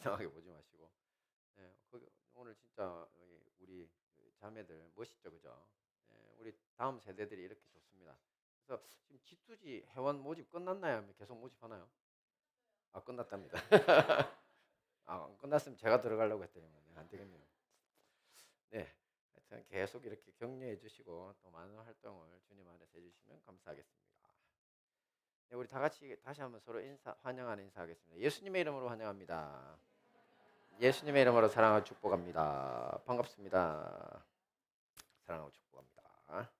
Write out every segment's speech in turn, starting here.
이상하게 보지 마시고. 예, 오늘 진짜 우리 자매들 멋있죠, 그죠? 예, 우리 다음 세대들이 이렇게 좋습니다. 그래서 지금 G2G 회원 모집 끝났나요? 아니면 계속 모집하나요? 아, 끝났답니다. 아, 끝났으면 제가 들어가려고 했더니 안 되겠네요. 네, 하여튼 계속 이렇게 격려해 주시고 또 많은 활동을 주님 안에서 해주시면 감사하겠습니다. 네, 우리 다 같이 다시 한번 서로 환영하는 인사하겠습니다. 예수님의 이름으로 환영합니다. 예수님의 이름으로 사랑하고 축복합니다. 반갑습니다. 사랑하고 축복합니다.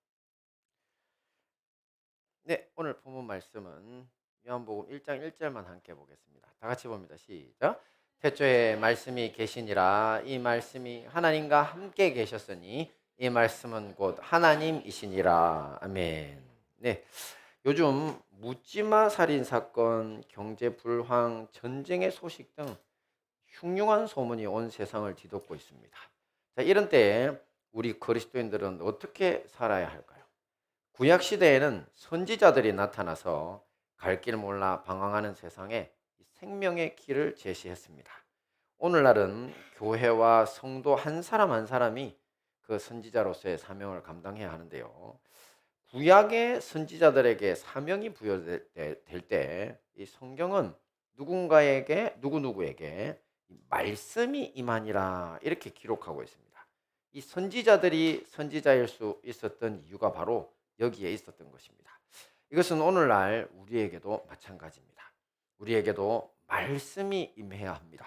네, 오늘 본문 말씀은 요한복음 1장 1절만 함께 보겠습니다. 다 같이 봅니다. 시작. 태초에 말씀이 계시니라. 이 말씀이 하나님과 함께 계셨으니 이 말씀은 곧 하나님이시니라. 아멘. 네, 요즘 묻지마 살인 사건, 경제 불황, 전쟁의 소식 등 흉흉한 소문이 온 세상을 뒤덮고 있습니다. 자, 이런 때에 우리 그리스도인들은 어떻게 살아야 할까요? 구약 시대에는 선지자들이 나타나서 갈 길 몰라 방황하는 세상에 생명의 길을 제시했습니다. 오늘날은 교회와 성도 한 사람 한 사람이 그 선지자로서의 사명을 감당해야 하는데요. 구약의 선지자들에게 사명이 부여될 때 이 성경은 누군가에게 누구누구에게 말씀이 임하니라 이렇게 기록하고 있습니다. 이 선지자들이 선지자일 수 있었던 이유가 바로 여기에 있었던 것입니다. 이것은 오늘날 우리에게도 마찬가지입니다. 우리에게도 말씀이 임해야 합니다.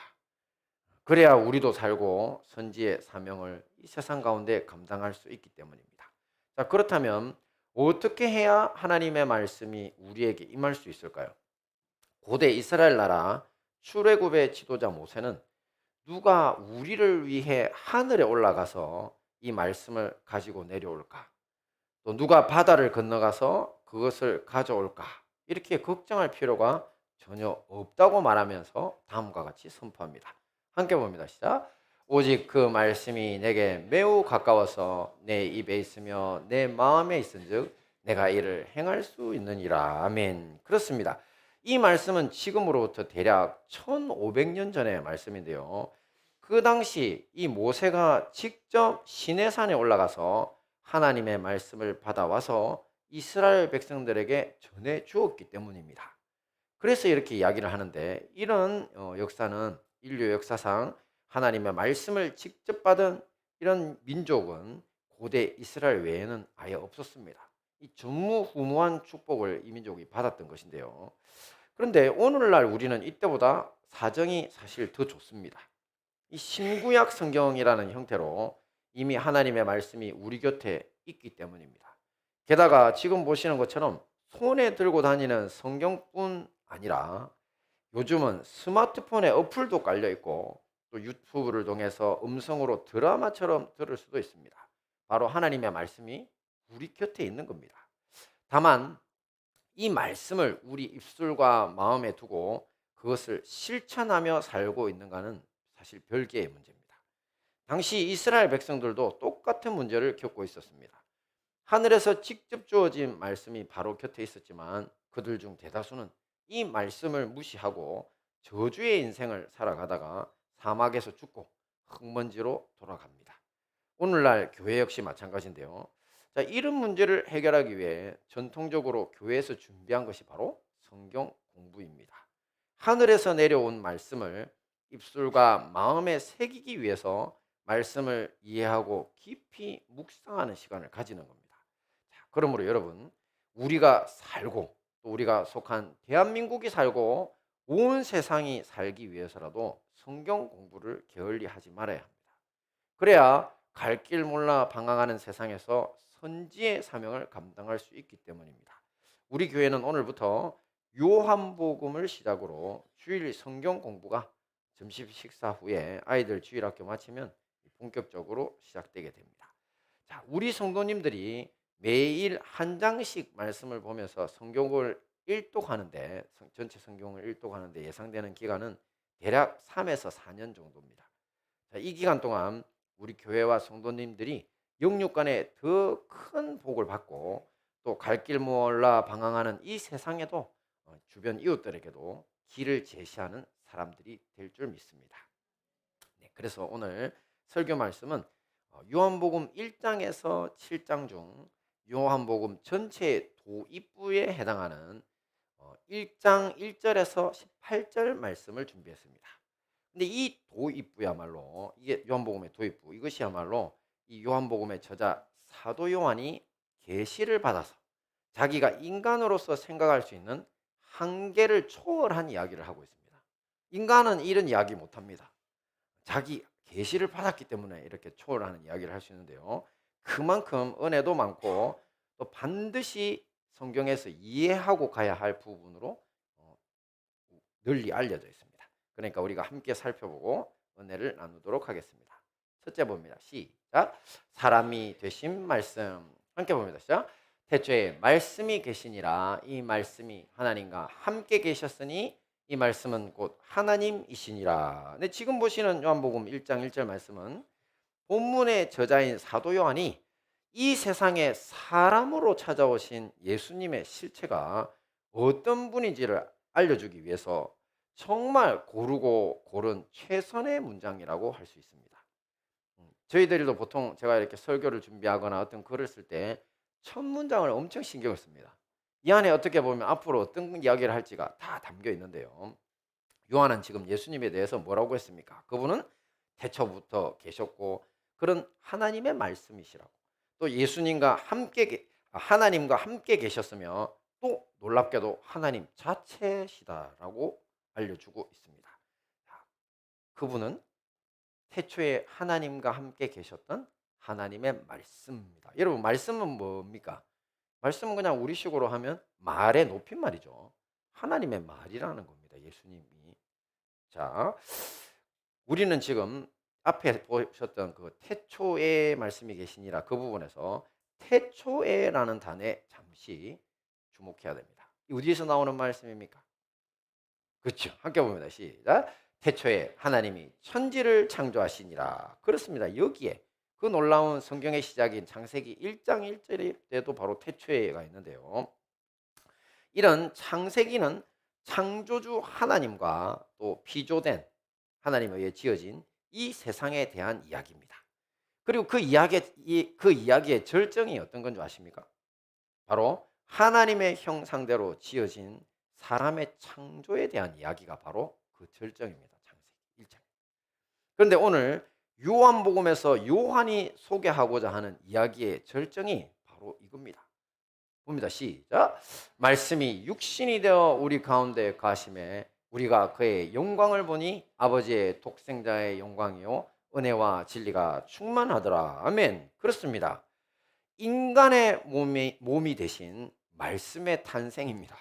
그래야 우리도 살고 선지의 사명을 이 세상 가운데 감당할 수 있기 때문입니다. 자, 그렇다면 어떻게 해야 하나님의 말씀이 우리에게 임할 수 있을까요? 고대 이스라엘 나라 출애굽의 지도자 모세는 누가 우리를 위해 하늘에 올라가서 이 말씀을 가지고 내려올까? 또 누가 바다를 건너가서 그것을 가져올까? 이렇게 걱정할 필요가 전혀 없다고 말하면서 다음과 같이 선포합니다. 함께 봅니다. 시작. 오직 그 말씀이 내게 매우 가까워서 내 입에 있으며 내 마음에 있은즉 내가 이를 행할 수 있느니라. 아멘. 그렇습니다. 이 말씀은 지금으로부터 대략 1500년 전의 말씀인데요. 그 당시 이 모세가 직접 시내산에 올라가서 하나님의 말씀을 받아와서 이스라엘 백성들에게 전해 주었기 때문입니다. 그래서 이렇게 이야기를 하는데 이런 역사는 인류 역사상 하나님의 말씀을 직접 받은 이런 민족은 고대 이스라엘 외에는 아예 없었습니다. 이 전무후무한 축복을 이 민족이 받았던 것인데요. 그런데 오늘날 우리는 이때보다 사정이 사실 더 좋습니다. 이 신구약 성경이라는 형태로 이미 하나님의 말씀이 우리 곁에 있기 때문입니다. 게다가 지금 보시는 것처럼 손에 들고 다니는 성경뿐 아니라 요즘은 스마트폰에 어플도 깔려 있고 또 유튜브를 통해서 음성으로 드라마처럼 들을 수도 있습니다. 바로 하나님의 말씀이 우리 곁에 있는 겁니다. 다만 이 말씀을 우리 입술과 마음에 두고 그것을 실천하며 살고 있는가는 사실 별개의 문제입니다. 당시 이스라엘 백성들도 똑같은 문제를 겪고 있었습니다. 하늘에서 직접 주어진 말씀이 바로 곁에 있었지만 그들 중 대다수는 이 말씀을 무시하고 저주의 인생을 살아가다가 사막에서 죽고 흙먼지로 돌아갑니다. 오늘날 교회 역시 마찬가지인데요. 자, 이런 문제를 해결하기 위해 전통적으로 교회에서 준비한 것이 바로 성경 공부입니다. 하늘에서 내려온 말씀을 입술과 마음에 새기기 위해서 말씀을 이해하고 깊이 묵상하는 시간을 가지는 겁니다. 자, 그러므로 여러분, 우리가 살고 또 우리가 속한 대한민국이 살고 온 세상이 살기 위해서라도 성경 공부를 게을리 하지 말아야 합니다. 그래야 갈 길 몰라 방황하는 세상에서 선지의 사명을 감당할 수 있기 때문입니다. 우리 교회는 오늘부터 요한복음을 시작으로 주일 성경 공부가 점심 식사 후에 아이들 주일학교 마치면 본격적으로 시작되게 됩니다. 자, 우리 성도님들이 매일 한 장씩 말씀을 보면서 성경을 일독하는데 전체 성경을 일독하는데 예상되는 기간은 대략 3에서 4년 정도입니다. 자, 이 기간 동안 우리 교회와 성도님들이 영육간에 더 큰 복을 받고 또 갈 길 몰라 방황하는 이 세상에도 주변 이웃들에게도 길을 제시하는 사람들이 될 줄 믿습니다. 네, 그래서 오늘 설교 말씀은 요한복음 1장에서 7장 중 요한복음 전체 도입부에 해당하는 1장 1절에서 18절 말씀을 준비했습니다. 근데 이 도입부야말로 이게 요한복음의 도입부 이것이야말로 이 요한복음의 저자 사도 요한이 계시를 받아서 자기가 인간으로서 생각할 수 있는 한계를 초월한 이야기를 하고 있습니다. 인간은 이런 이야기 못합니다. 자기 계시를 받았기 때문에 이렇게 초월하는 이야기를 할 수 있는데요. 그만큼 은혜도 많고 또 반드시 성경에서 이해하고 가야 할 부분으로 널리 알려져 있습니다. 그러니까 우리가 함께 살펴보고 은혜를 나누도록 하겠습니다. 첫째 봅니다. 시작. 사람이 되신 말씀. 함께 봅니다. 시작. 태초에 말씀이 계시니라. 이 말씀이 하나님과 함께 계셨으니 이 말씀은 곧 하나님이시니라. 네, 지금 보시는 요한복음 1장 1절 말씀은 본문의 저자인 사도 요한이 이 세상에 사람으로 찾아오신 예수님의 실체가 어떤 분인지를 알려주기 위해서 정말 고르고 고른 최선의 문장이라고 할 수 있습니다. 저희들도 보통 제가 이렇게 설교를 준비하거나 어떤 글을 쓸 때 첫 문장을 엄청 신경을 씁니다. 이 안에 어떻게 보면 앞으로 어떤 이야기를 할지가 다 담겨 있는데요. 요한은 지금 예수님에 대해서 뭐라고 했습니까? 그분은 태초부터 계셨고 그런 하나님의 말씀이시라고. 또 예수님과 함께 하나님과 함께 계셨으며 또 놀랍게도 하나님 자체시다라고 알려주고 있습니다. 그분은 태초에 하나님과 함께 계셨던 하나님의 말씀입니다. 여러분 말씀은 뭡니까? 말씀은 그냥 우리식으로 하면 말의 높임말이죠. 하나님의 말이라는 겁니다. 예수님이. 자, 우리는 지금 앞에 보셨던 그 태초에 말씀이 계시니라 그 부분에서 태초에라는 단어에 잠시 주목해야 됩니다. 어디에서 나오는 말씀입니까? 그렇죠. 함께 봅니다. 시작. 태초에 하나님이 천지를 창조하시니라. 그렇습니다. 여기에 그 놀라운 성경의 시작인 창세기 1장 1절에도 바로 태초에가 있는데요. 이런 창세기는 창조주 하나님과 또 피조된 하나님에 의해 지어진 이 세상에 대한 이야기입니다. 그리고 그 이야기의 절정이 어떤 건 줄 아십니까? 바로 하나님의 형상대로 지어진 사람의 창조에 대한 이야기가 바로 그 절정입니다. 창세기 1장. 그런데 오늘 요한복음에서 요한이 소개하고자 하는 이야기의 절정이 바로 이겁니다. 봅니다. 시작. 말씀이 육신이 되어 우리 가운데 가심에 우리가 그의 영광을 보니 아버지의 독생자의 영광이요 은혜와 진리가 충만하더라. 아멘. 그렇습니다. 인간의 몸이 되신 말씀의 탄생입니다.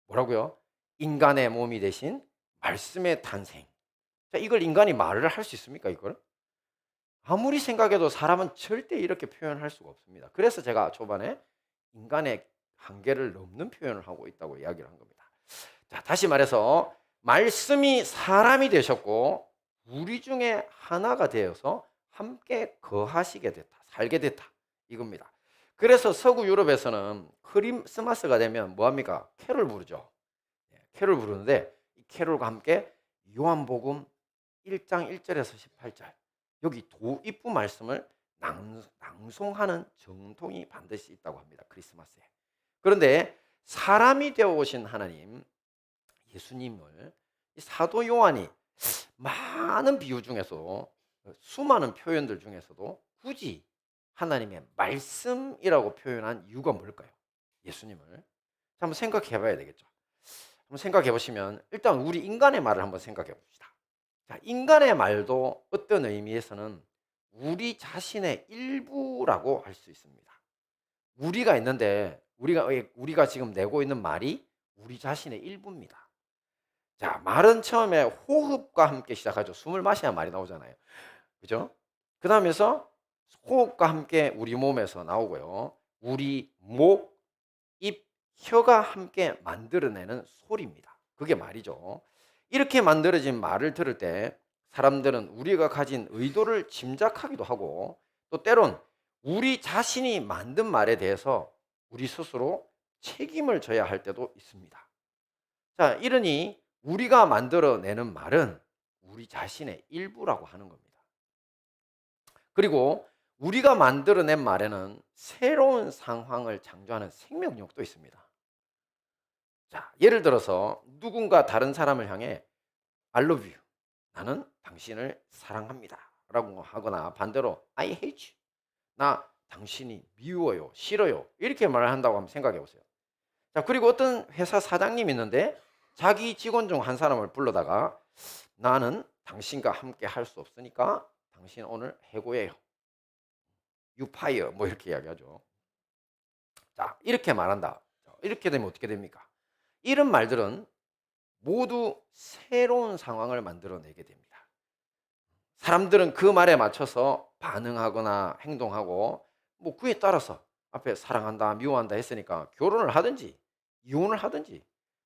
뭐라고요? 인간의 몸이 되신 말씀의 탄생. 자, 이걸 인간이 말을 할 수 있습니까, 이걸? 아무리 생각해도 사람은 절대 이렇게 표현할 수가 없습니다. 그래서 제가 초반에 인간의 한계를 넘는 표현을 하고 있다고 이야기를 한 겁니다. 자, 다시 말해서 말씀이 사람이 되셨고 우리 중에 하나가 되어서 함께 거하시게 됐다. 살게 됐다. 이겁니다. 그래서 서구 유럽에서는 크리스마스가 되면 뭐합니까? 캐롤 부르죠. 캐롤 부르는데 이 캐롤과 함께 요한복음 1장 1절에서 18절 여기 도입부 말씀을 낭송하는 정통이 반드시 있다고 합니다. 크리스마스에. 그런데 사람이 되어 오신 하나님 예수님을 사도 요한이 많은 비유 중에서 수많은 표현들 중에서도 굳이 하나님의 말씀이라고 표현한 이유가 뭘까요? 예수님을 한번 생각해 봐야 되겠죠. 한번 생각해 보시면 일단 우리 인간의 말을 한번 생각해 봅시다. 자, 인간의 말도 어떤 의미에서는 우리 자신의 일부라고 할 수 있습니다. 우리가 있는데 우리가 지금 내고 있는 말이 우리 자신의 일부입니다. 자, 말은 처음에 호흡과 함께 시작하죠. 숨을 마셔야 말이 나오잖아요. 그죠? 그 다음에서 호흡과 함께 우리 몸에서 나오고요. 우리 목, 입, 혀가 함께 만들어내는 소리입니다. 그게 말이죠. 이렇게 만들어진 말을 들을 때 사람들은 우리가 가진 의도를 짐작하기도 하고 또 때론 우리 자신이 만든 말에 대해서 우리 스스로 책임을 져야 할 때도 있습니다. 자, 이러니 우리가 만들어내는 말은 우리 자신의 일부라고 하는 겁니다. 그리고 우리가 만들어낸 말에는 새로운 상황을 창조하는 생명력도 있습니다. 자, 예를 들어서 누군가 다른 사람을 향해 I love you. 나는 당신을 사랑합니다. 라고 하거나 반대로 I hate you. 나 당신이 미워요, 싫어요. 이렇게 말을 한다고 한번 생각해 보세요. 자, 그리고 어떤 회사 사장님이 있는데 자기 직원 중 한 사람을 불러다가 나는 당신과 함께 할 수 없으니까 당신 오늘 해고해요. You fire. 뭐 이렇게 이야기하죠. 자, 이렇게 말한다. 이렇게 되면 어떻게 됩니까? 이런 말들은 모두 새로운 상황을 만들어내게 됩니다. 사람들은 그 말에 맞춰서 반응하거나 행동하고 뭐 그에 따라서 앞에 사랑한다, 미워한다 했으니까 결혼을 하든지 이혼을 하든지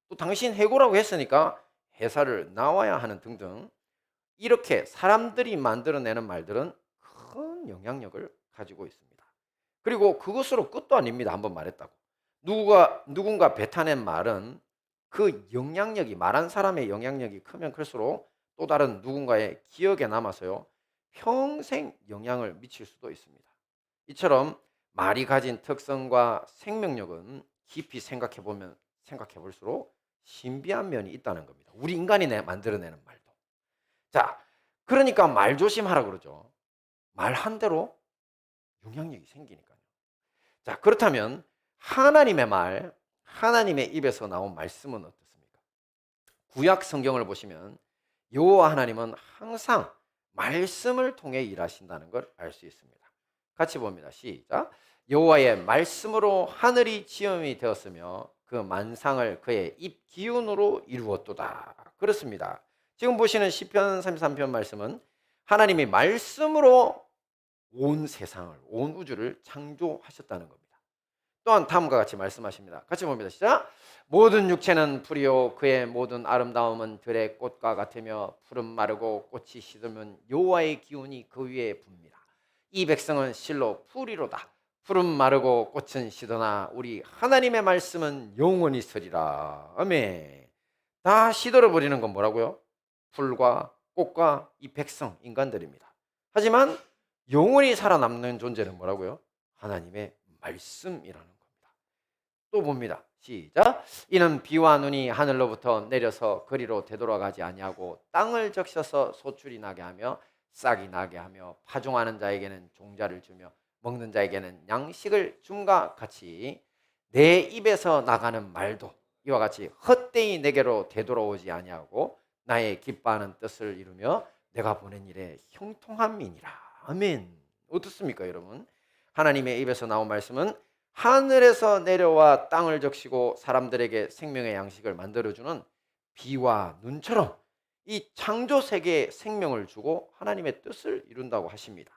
또 당신 해고라고 했으니까 회사를 나와야 하는 등등 이렇게 사람들이 만들어내는 말들은 큰 영향력을 가지고 있습니다. 그리고 그것으로 끝도 아닙니다. 한번 말했다고. 누군가 뱉어낸 말은 그 영향력이 말한 사람의 영향력이 크면 클수록 또 다른 누군가의 기억에 남아서요. 평생 영향을 미칠 수도 있습니다. 이처럼 말이 가진 특성과 생명력은 깊이 생각해 볼수록 신비한 면이 있다는 겁니다. 우리 인간이 만들어내는 말도. 자, 그러니까 말 조심하라 그러죠. 말 한 대로 영향력이 생기니까요. 자, 그렇다면 하나님의 말, 하나님의 입에서 나온 말씀은 어떻습니까? 구약 성경을 보시면 여호와 하나님은 항상 말씀을 통해 일하신다는 걸 알 수 있습니다. 같이 봅니다. 시작. 여호와의 말씀으로 하늘이 지음이 되었으며 그 만상을 그의 입 기운으로 이루었도다. 그렇습니다. 지금 보시는 시편 33편 말씀은 하나님이 말씀으로 온 세상을, 온 우주를 창조하셨다는 겁니다. 또한 다음과 같이 말씀하십니다. 같이 봅니다. 시작. 모든 육체는 풀이요 그의 모든 아름다움은 들의 꽃과 같으며 푸른 마르고 꽃이 시들면 여호와의 기운이 그 위에 붑니다. 이 백성은 실로 풀이로다. 푸른 마르고 꽃은 시드나 우리 하나님의 말씀은 영원히 서리라. 아멘. 다 시들어 버리는 건 뭐라고요? 풀과 꽃과 이 백성 인간들입니다. 하지만 영원히 살아남는 존재는 뭐라고요? 하나님의 말씀이라는 겁니다. 또 봅니다. 시작. 이는 비와 눈이 하늘로부터 내려서 거리로 되돌아가지 아니하고 땅을 적셔서 소출이 나게 하며 싹이 나게 하며 파종하는 자에게는 종자를 주며 먹는 자에게는 양식을 줌과 같이 내 입에서 나가는 말도 이와 같이 헛되이 내게로 되돌아오지 아니하고 나의 기뻐하는 뜻을 이루며 내가 보낸 일에 형통함이니라. 아멘. 어떻습니까, 여러분? 하나님의 입에서 나온 말씀은 하늘에서 내려와 땅을 적시고 사람들에게 생명의 양식을 만들어주는 비와 눈처럼 이 창조 세계에 생명을 주고 하나님의 뜻을 이룬다고 하십니다.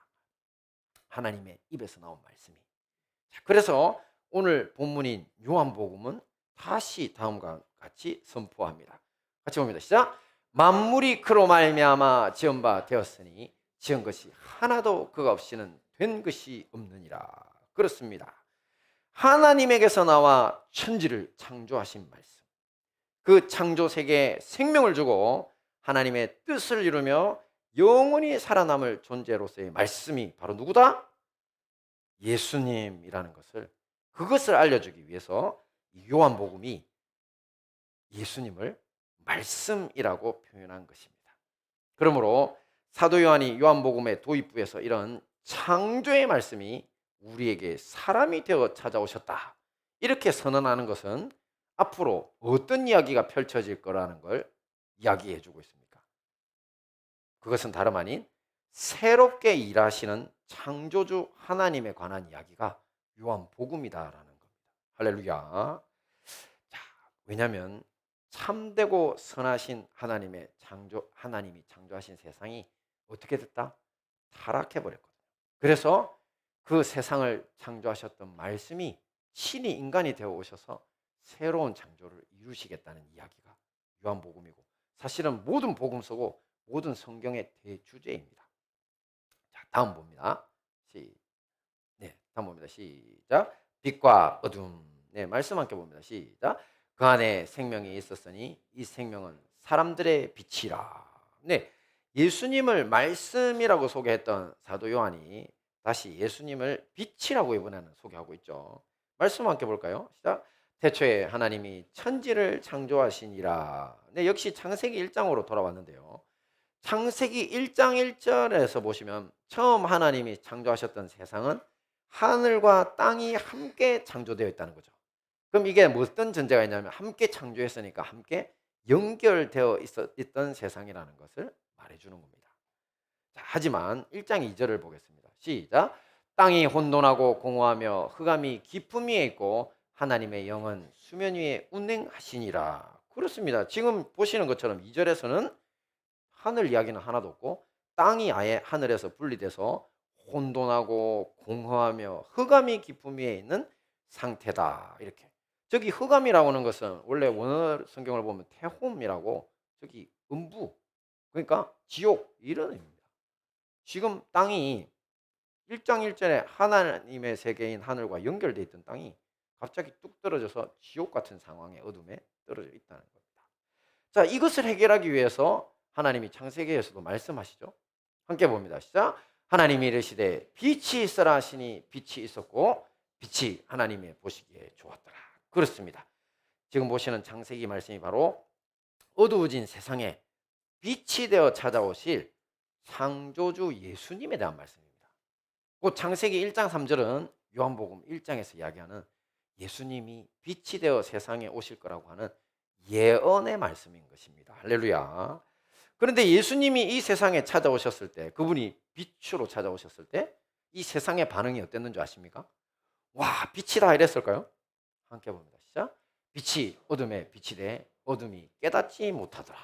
하나님의 입에서 나온 말씀이. 그래서 오늘 본문인 요한복음은 다시 다음과 같이 선포합니다. 같이 봅니다. 시작. 만물이 그로 말미암아 지은 바 되었으니 지은 것이 하나도 그가 없이는 된 것이 없느니라. 그렇습니다. 하나님에게서 나와 천지를 창조하신 말씀. 그 창조 세계에 생명을 주고 하나님의 뜻을 이루며 영원히 살아남을 존재로서의 말씀이 바로 누구다? 예수님이라는 것을 그것을 알려주기 위해서 요한복음이 예수님을 말씀이라고 표현한 것입니다. 그러므로 사도 요한이 요한복음의 도입부에서 이런 창조의 말씀이 우리에게 사람이 되어 찾아오셨다 이렇게 선언하는 것은 앞으로 어떤 이야기가 펼쳐질 거라는 걸 이야기해 주고 있습니까? 그것은 다름 아닌 새롭게 일하시는 창조주 하나님에 관한 이야기가 요한복음이다라는 겁니다. 할렐루야. 자, 왜냐하면 참되고 선하신 하나님이 창조하신 세상이 어떻게 됐다? 타락해 버렸거든요. 그래서 그 세상을 창조하셨던 말씀이 신이 인간이 되어 오셔서 새로운 창조를 이루시겠다는 이야기가 요한복음이고 사실은 모든 복음서고 모든 성경의 대주제입니다. 자, 다음 봅니다. 다음 봅니다. 시작. 빛과 어둠. 네, 말씀 함께 봅니다. 시작. 그 안에 생명이 있었으니 이 생명은 사람들의 빛이라. 네, 예수님을 말씀이라고 소개했던 사도 요한이 다시 예수님을 빛이라고 이번에는 소개하고 있죠. 말씀 함께 볼까요? 시작. 태초에 하나님이 천지를 창조하시니라. 네, 역시 창세기 1장으로 돌아왔는데요. 창세기 1장 1절에서 보시면 처음 하나님이 창조하셨던 세상은 하늘과 땅이 함께 창조되어 있다는 거죠. 그럼 이게 어떤 전제가 있냐면 함께 창조했으니까 함께 연결되어 있던 세상이라는 것을 말해주는 겁니다. 자, 하지만 1장 2절을 보겠습니다. 시작. 땅이 혼돈하고 공허하며 흑암이 깊음 위에 있고 하나님의 영은 수면 위에 운행하시니라. 그렇습니다. 지금 보시는 것처럼 2절에서는 하늘 이야기는 하나도 없고 땅이 아예 하늘에서 분리돼서 혼돈하고 공허하며 흑암이 깊음 위에 있는 상태다. 이렇게. 저기 흑암이라고 하는 것은 원래 원어 성경을 보면 태홈이라고 저기 음부, 그러니까 지옥 이런 의미입니다. 지금 땅이 1장 1절에 하나님의 세계인 하늘과 연결되어 있던 땅이 갑자기 뚝 떨어져서 지옥 같은 상황의 어둠에 떨어져 있다는 겁니다. 자, 이것을 해결하기 위해서 하나님이 창세기에서도 말씀하시죠. 함께 봅니다. 시작. 하나님이 이르시되 빛이 있으라 하시니 빛이 있었고 빛이 하나님의 보시기에 좋았더라. 그렇습니다. 지금 보시는 창세기 말씀이 바로 어두워진 세상에 빛이 되어 찾아오실 창조주 예수님에 대한 말씀입니다. 곧 창세기 1장 3절은 요한복음 1장에서 이야기하는 예수님이 빛이 되어 세상에 오실 거라고 하는 예언의 말씀인 것입니다. 할렐루야. 그런데 예수님이 이 세상에 찾아오셨을 때, 그분이 빛으로 찾아오셨을 때 이 세상의 반응이 어땠는 줄 아십니까? 와, 빛이다 이랬을까요? 함께 봅니다. 시작. 빛이 어둠에 빛이 돼 어둠이 깨닫지 못하더라.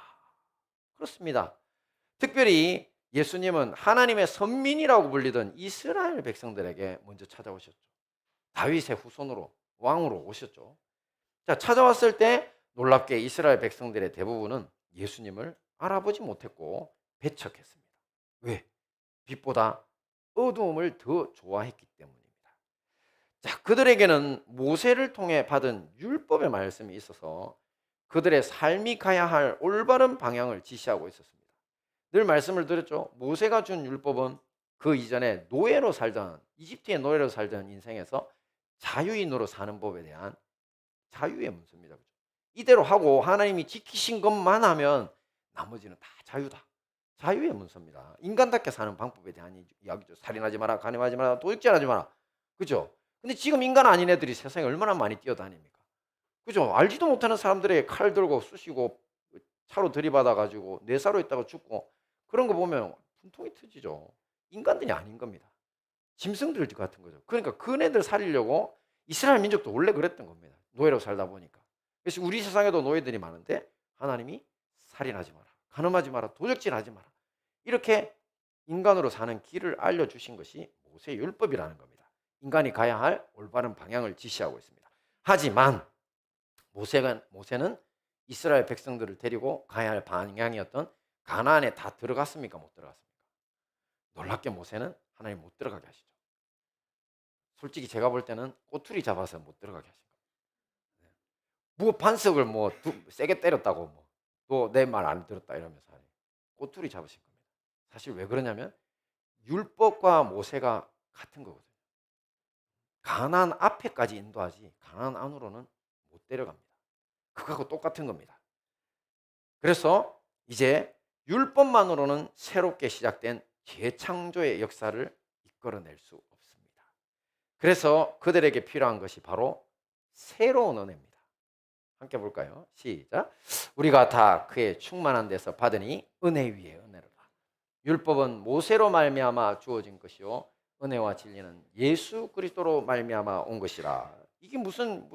그렇습니다. 특별히 예수님은 하나님의 선민이라고 불리던 이스라엘 백성들에게 먼저 찾아오셨죠. 다윗의 후손으로 왕으로 오셨죠. 자, 찾아왔을 때 놀랍게 이스라엘 백성들의 대부분은 예수님을 알아보지 못했고 배척했습니다. 왜? 빛보다 어두움을 더 좋아했기 때문입니다. 자, 그들에게는 모세를 통해 받은 율법의 말씀이 있어서 그들의 삶이 가야 할 올바른 방향을 지시하고 있었습니다. 늘 말씀을 드렸죠. 모세가 준 율법은 그 이전에 노예로 살던, 이집트의 노예로 살던 인생에서 자유인으로 사는 법에 대한 자유의 문서입니다. 그렇죠? 이대로 하고 하나님이 지키신 것만 하면 나머지는 다 자유다. 자유의 문서입니다. 인간답게 사는 방법에 대한 이야기죠. 살인하지 마라, 간음하지 마라, 도둑질하지 마라. 그죠? 근데 지금 인간 아닌 애들이 세상에 얼마나 많이 뛰어다닙니까? 그죠? 알지도 못하는 사람들의 칼 들고 쑤시고 차로 들이받아 가지고 뇌사로 있다가 죽고 그런 거 보면 분통이 터지죠. 인간들이 아닌 겁니다. 짐승들 같은 거죠. 그러니까 그네들 살리려고 이스라엘 민족도 원래 그랬던 겁니다. 노예로 살다 보니까. 그래서 우리 세상에도 노예들이 많은데 하나님이 살인하지 마라, 간음하지 마라, 도적질하지 마라. 이렇게 인간으로 사는 길을 알려주신 것이 모세 율법이라는 겁니다. 인간이 가야 할 올바른 방향을 지시하고 있습니다. 하지만 모세는 이스라엘 백성들을 데리고 가야 할 방향이었던 가나안에 다 들어갔습니까? 못 들어갔습니까? 놀랍게 모세는 하나님 못 들어가게 하시죠. 솔직히 제가 볼 때는 꼬투리 잡아서 못 들어가게 하신 거예요. 뭐 반석을 뭐 세게 때렸다고 뭐 또 내 말 안 들었다 이러면서 꼬투리 잡으신 겁니다. 사실 왜 그러냐면 율법과 모세가 같은 거거든요. 가나안 앞에까지 인도하지 가나안 안으로는 못 데려갑니다. 그거하고 똑같은 겁니다. 그래서 이제 율법만으로는 새롭게 시작된 재창조의 역사를 이끌어낼 수 없습니다. 그래서 그들에게 필요한 것이 바로 새로운 은혜입니다. 함께 볼까요? 시작. 우리가 다 그의 충만한 데서 받으니 은혜 위에 은혜로라. 율법은 모세로 말미암아 주어진 것이요 은혜와 진리는 예수 그리스도로 말미암아 온 것이라. 이게 무슨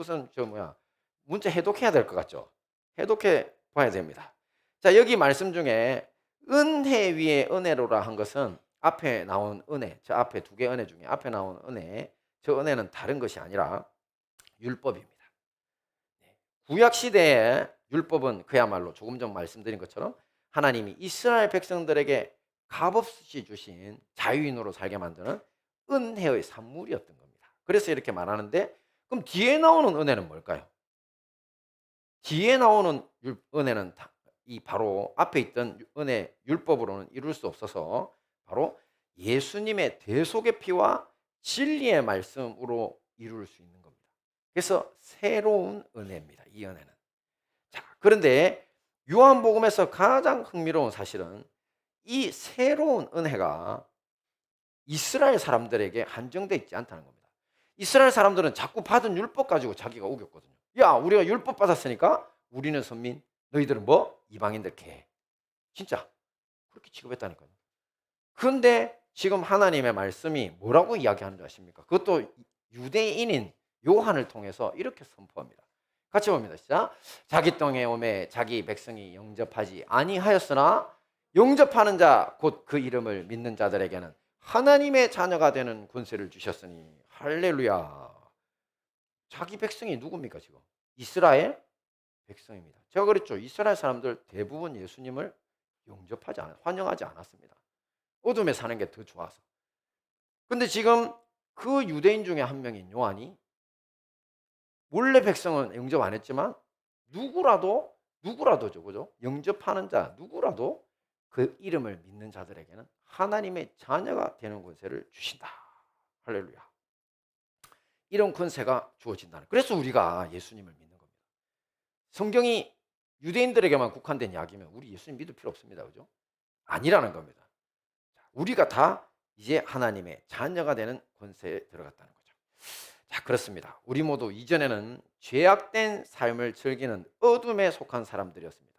문자 해독해야 될 것 같죠? 해독해 봐야 됩니다. 자, 여기 말씀 중에 은혜 위에 은혜로라 한 것은 앞에 나온 은혜, 저 앞에 두 개 은혜 중에 앞에 나온 은혜, 저 은혜는 다른 것이 아니라 율법입니다. 구약 시대의 율법은 그야말로 조금 전 말씀드린 것처럼 하나님이 이스라엘 백성들에게 값없이 주신 자유인으로 살게 만드는 은혜의 산물이었던 겁니다. 그래서 이렇게 말하는데 그럼 뒤에 나오는 은혜는 뭘까요? 뒤에 나오는 은혜는 이 바로 앞에 있던 은혜 율법으로는 이룰 수 없어서 바로 예수님의 대속의 피와 진리의 말씀으로 이룰 수 있는 겁니다. 그래서 새로운 은혜입니다. 이 은혜는. 자, 그런데 요한복음에서 가장 흥미로운 사실은 이 새로운 은혜가 이스라엘 사람들에게 한정되어 있지 않다는 겁니다. 이스라엘 사람들은 자꾸 받은 율법 가지고 자기가 우겼거든요. 야, 우리가 율법 받았으니까 우리는 선민, 너희들은 뭐? 이방인들 개. 진짜 그렇게 취급했다니까요. 그런데 지금 하나님의 말씀이 뭐라고 이야기하는 줄 아십니까? 그것도 유대인인 요한을 통해서 이렇게 선포합니다. 같이 봅니다. 시작. 자기 땅에 오매 자기 백성이 영접하지 아니하였으나 영접하는 자 곧 그 이름을 믿는 자들에게는 하나님의 자녀가 되는 권세를 주셨으니 할렐루야. 자기 백성이 누굽니까 지금? 이스라엘 백성입니다. 제가 그랬죠. 이스라엘 사람들 대부분 예수님을 영접하지 않아, 환영하지 않았습니다. 어둠에 사는 게 더 좋아서. 근데 지금 그 유대인 중에 한 명인 요한이 원래 백성은 영접 안 했지만 누구라도죠, 그죠? 영접하는 자 누구라도 그 이름을 믿는 자들에게는 하나님의 자녀가 되는 권세를 주신다. 할렐루야. 이런 권세가 주어진다는. 그래서 우리가 예수님을 믿는 겁니다. 성경이 유대인들에게만 국한된 이야기면 우리 예수님 믿을 필요 없습니다, 그죠? 아니라는 겁니다. 우리가 다 이제 하나님의 자녀가 되는 권세에 들어갔다는 거죠. 자, 그렇습니다. 우리 모두 이전에는 죄악된 삶을 즐기는 어둠에 속한 사람들이었습니다.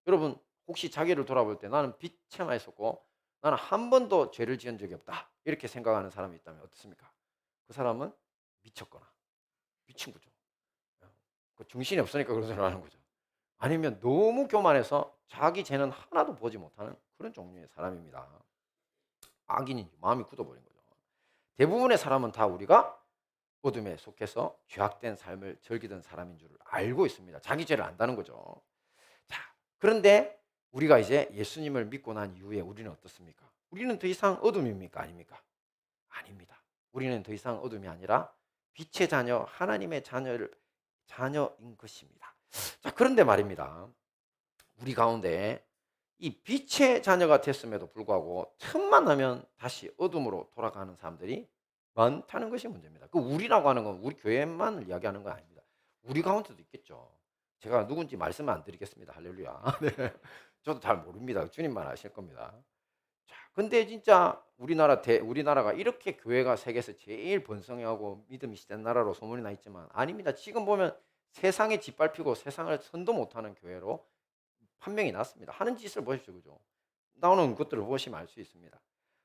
여러분 혹시 자기를 돌아볼 때 나는 빛에만 있었고 나는 한 번도 죄를 지은 적이 없다 이렇게 생각하는 사람이 있다면 어떻습니까? 그 사람은 미쳤거나 미친 거죠. 정신이 없으니까 그런 소리를 하는 거죠. 아니면 너무 교만해서 자기 죄는 하나도 보지 못하는 그런 종류의 사람입니다. 악인인지 마음이 굳어버린 거죠. 대부분의 사람은 다 우리가 어둠에 속해서 죄악된 삶을 즐기던 사람인 줄 알고 있습니다. 자기 죄를 안다는 거죠. 자, 그런데 우리가 이제 예수님을 믿고 난 이후에 우리는 어떻습니까? 우리는 더 이상 어둠입니까? 아닙니까? 아닙니다. 우리는 더 이상 어둠이 아니라 빛의 자녀, 하나님의 자녀인 것입니다. 자, 그런데 말입니다. 우리 가운데 이 빛의 자녀가 됐음에도 불구하고 틈만 나면 다시 어둠으로 돌아가는 사람들이 많다는 것이 문제입니다. 그 우리라고 하는 건 우리 교회만 이야기하는 건 아닙니다. 우리 가운데도 있겠죠. 제가 누군지 말씀 안 드리겠습니다. 할렐루야. 네. 저도 잘 모릅니다. 주님만 아실 겁니다. 자, 근데 진짜 우리나라가 이렇게 교회가 세계에서 제일 번성하고 믿음이 시된 나라로 소문이 나 있지만 아닙니다. 지금 보면 세상에 짓밟히고 세상을 선도 못하는 교회로 판명이 났습니다. 하는 짓을 보십시오. 그죠? 나오는 것들을 보시면 알 수 있습니다.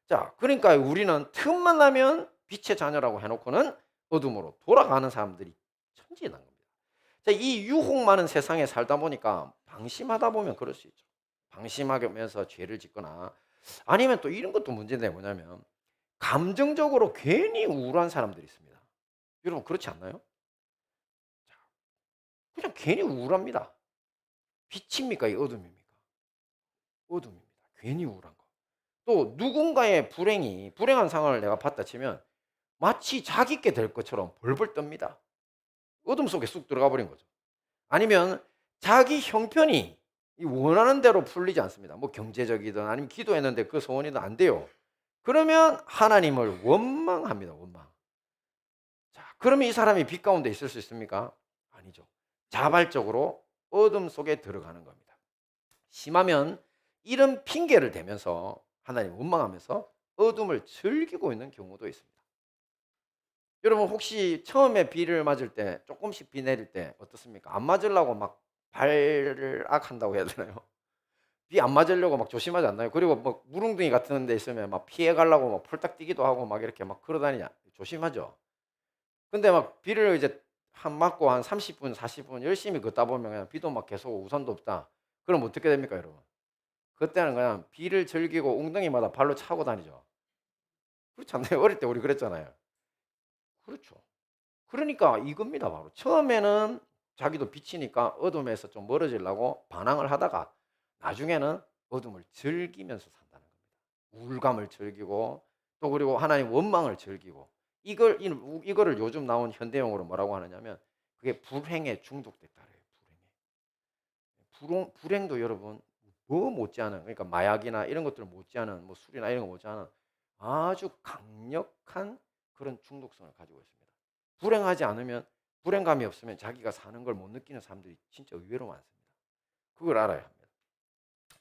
자, 그러니까 우리는 틈만 나면 빛의 자녀라고 해놓고는 어둠으로 돌아가는 사람들이 천지에 난 겁니다. 자, 이 유혹 많은 세상에 살다 보니까 방심하다 보면 그럴 수 있죠. 방심하면서 죄를 짓거나 아니면 또 이런 것도 문제인데 뭐냐면 감정적으로 괜히 우울한 사람들이 있습니다. 여러분 그렇지 않나요? 그냥 괜히 우울합니다. 빛입니까? 이 어둠입니까? 어둠입니다. 괜히 우울한 거. 또 누군가의 불행한 상황을 내가 봤다 치면 마치 자기께 될 것처럼 벌벌 떱니다. 어둠 속에 쑥 들어가 버린 거죠. 아니면 자기 형편이 원하는 대로 풀리지 않습니다. 뭐 경제적이든 아니면 기도했는데 그 소원이든 안 돼요. 그러면 하나님을 원망합니다. 원망. 자, 그러면 이 사람이 빛 가운데 있을 수 있습니까? 아니죠. 자발적으로 어둠 속에 들어가는 겁니다. 심하면 이런 핑계를 대면서 하나님 원망하면서 어둠을 즐기고 있는 경우도 있습니다. 여러분 혹시 처음에 비를 맞을 때 조금씩 비 내릴 때 어떻습니까? 안 맞으려고 막 발악한다고 해야 되나요? 비 안 맞으려고 막 조심하지 않나요? 그리고 뭐 무릉둥이 같은 데 있으면 막 피해 가려고 막 폴딱 뛰기도 하고 막 이렇게 막 걸어다니냐 조심하죠. 근데 막 비를 이제 한 맞고 한 30분, 40분 열심히 걷다 보면 그냥 비도 막 계속 우산도 없다. 그럼 어떻게 됩니까, 여러분? 그때는 그냥 비를 즐기고 웅덩이마다 발로 차고 다니죠. 그렇지 않나요? 어릴 때 우리 그랬잖아요. 그렇죠. 그러니까 이겁니다, 바로. 처음에는 자기도 빛이니까 어둠에서 좀 멀어지려고 반항을 하다가 나중에는 어둠을 즐기면서 산다는 겁니다. 우울감을 즐기고 또 그리고 하나님 원망을 즐기고 이거를 요즘 나온 현대용어로 뭐라고 하느냐면 그게 불행에 중독됐다 그래요. 불행도 여러분 뭐 못지않은, 그러니까 마약이나 이런 것들 못지않은, 뭐 술이나 이런 거 못지않은 아주 강력한 그런 중독성을 가지고 있습니다. 불행하지 않으면, 불행감이 없으면 자기가 사는 걸 못 느끼는 사람들이 진짜 의외로 많습니다. 그걸 알아야 합니다.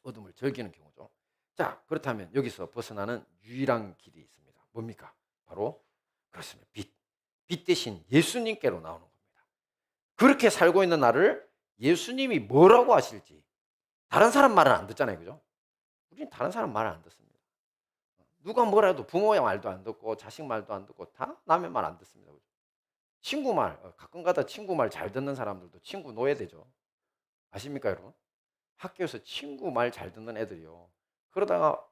어둠을 즐기는 경우죠. 자, 그렇다면 여기서 벗어나는 유일한 길이 있습니다. 뭡니까? 바로 그렇습니다. 빛 대신 예수님께로 나오는 겁니다. 그렇게 살고 있는 나를 예수님이 뭐라고 하실지, 다른 사람 말은 안 듣잖아요. 그죠? 우리는 다른 사람 말을 안 듣습니다. 누가 뭐라도 부모의 말도 안 듣고 자식 말도 안 듣고 다 남의 말 안 듣습니다. 그죠? 친구 말, 가끔가다 친구 말 잘 듣는 사람들도 친구 놓아야 되죠. 아십니까, 여러분? 학교에서 친구 말 잘 듣는 애들이요. 그러다가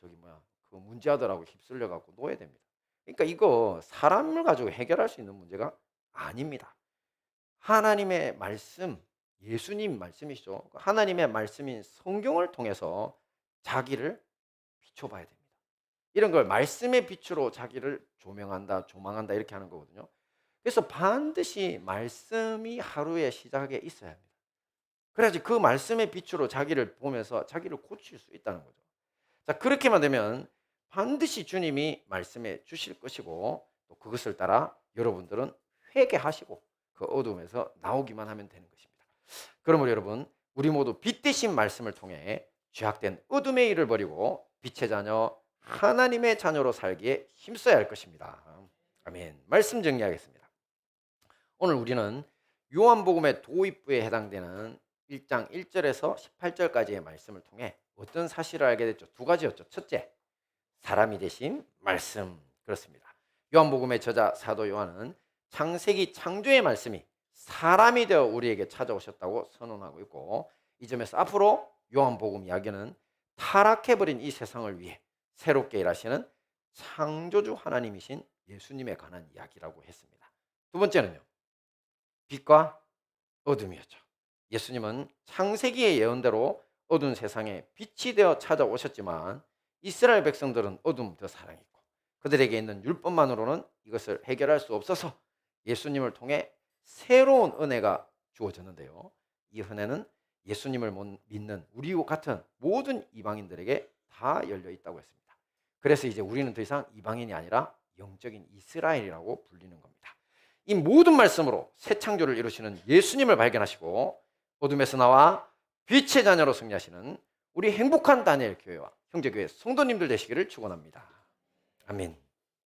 그 문제아들하고 휩쓸려 갖고 놓아야 됩니다. 그러니까 이거 사람을 가지고 해결할 수 있는 문제가 아닙니다. 하나님의 말씀, 예수님 말씀이시죠. 하나님의 말씀인 성경을 통해서 자기를 비춰봐야 됩니다. 이런 걸 말씀의 빛으로 자기를 조명한다, 조망한다 이렇게 하는 거거든요. 그래서 반드시 말씀이 하루의 시작에 있어야 합니다. 그래야지 그 말씀의 빛으로 자기를 보면서 자기를 고칠 수 있다는 거죠. 자, 그렇게만 되면 반드시 주님이 말씀해 주실 것이고, 또 그것을 따라 여러분들은 회개하시고 그 어둠에서 나오기만 하면 되는 것입니다. 그러므로 여러분, 우리 모두 빛 대신 말씀을 통해 죄악된 어둠의 일을 버리고 빛의 자녀, 하나님의 자녀로 살기에 힘써야 할 것입니다. 아멘. 말씀 정리하겠습니다. 오늘 우리는 요한복음의 도입부에 해당되는 1장 1절에서 18절까지의 말씀을 통해 어떤 사실을 알게 됐죠? 두 가지였죠. 첫째, 사람이 되신 말씀. 그렇습니다. 요한복음의 저자 사도 요한은 창세기 창조의 말씀이 사람이 되어 우리에게 찾아오셨다고 선언하고 있고, 이 점에서 앞으로 요한복음 이야기는 타락해버린 이 세상을 위해 새롭게 일하시는 창조주 하나님이신 예수님에 관한 이야기라고 했습니다. 두 번째는요, 빛과 어둠이었죠. 예수님은 창세기의 예언대로 어두운 세상에 빛이 되어 찾아오셨지만 이스라엘 백성들은 어둠을 더 사랑했고 그들에게 있는 율법만으로는 이것을 해결할 수 없어서 예수님을 통해 새로운 은혜가 주어졌는데요. 이 은혜는 예수님을 믿는 우리와 같은 모든 이방인들에게 다 열려 있다고 했습니다. 그래서 이제 우리는 더 이상 이방인이 아니라 영적인 이스라엘이라고 불리는 겁니다. 이 모든 말씀으로 새 창조를 이루시는 예수님을 발견하시고 어둠에서 나와 빛의 자녀로 승리하시는 우리 행복한 다니엘 교회와 형제교회 성도님들 되시기를 축원합니다. 아멘.